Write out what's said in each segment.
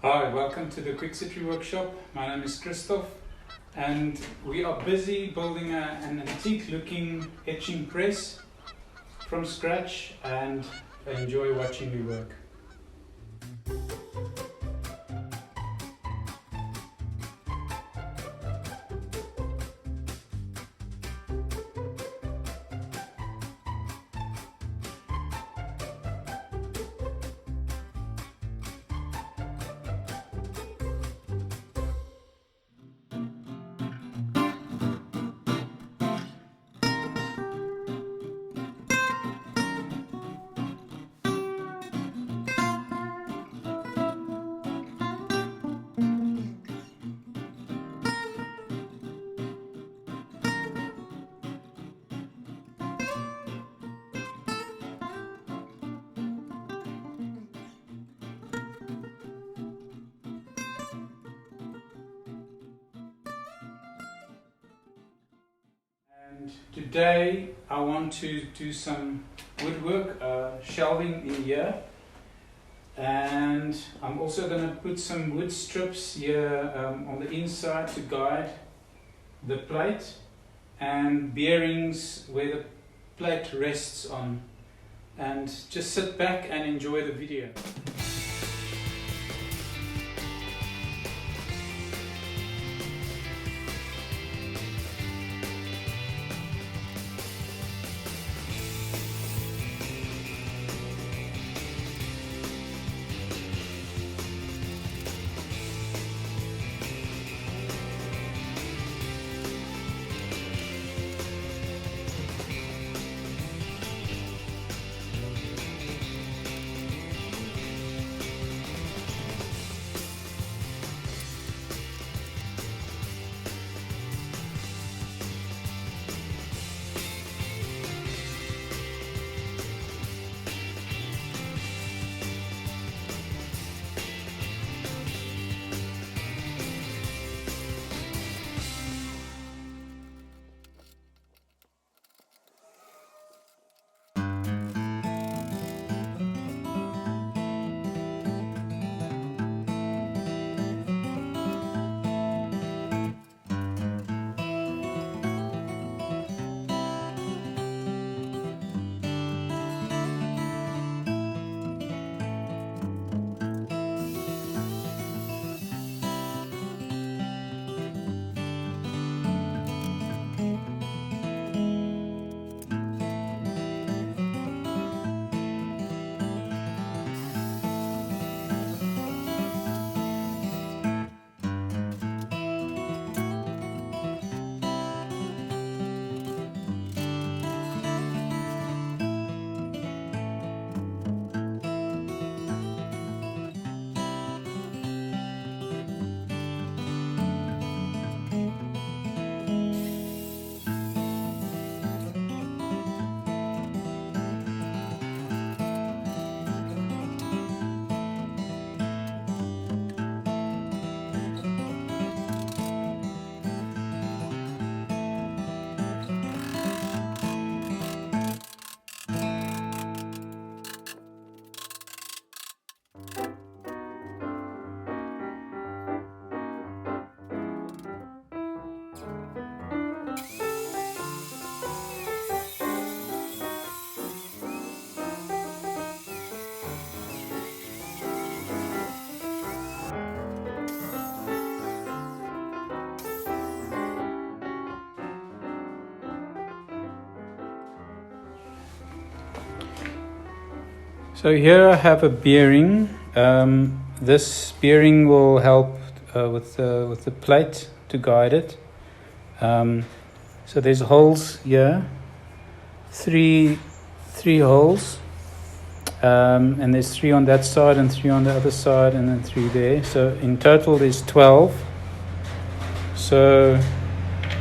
Hi, welcome to the Quick City Workshop. My name is Christoph and we are busy building an antique looking etching press from scratch, and I enjoy watching me work. And today I want to do some woodwork, shelving in here, and I'm also going to put some wood strips here on the inside to guide the plate, and bearings where the plate rests on, and just sit back and enjoy the video. So here I have a bearing. This bearing will help with the plate to guide it. So there's holes here, three holes, and there's 3 on that side and 3 on the other side, and then 3 there. So in total there's 12. So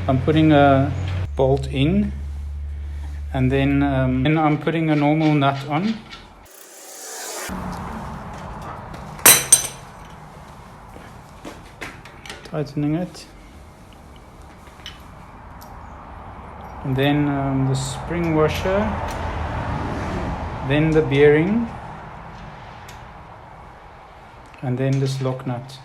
I'm putting a bolt in, and then I'm putting a normal nut on. Tightening it, and then the spring washer, then the bearing, and then this lock nut.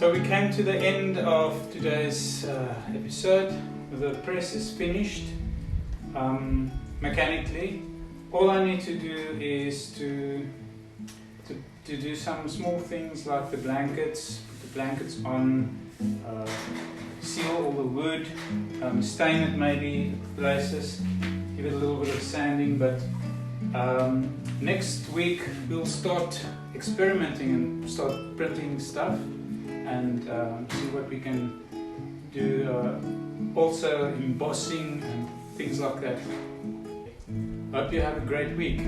So we came to the end of today's episode. The press is finished mechanically. All I need to do is to do some small things like the blankets, put the blankets on, seal all the wood, stain it maybe places, give it a little bit of sanding, but next week we'll start experimenting and start printing stuff and see what we can do, also embossing and things like that. Hope you have a great week.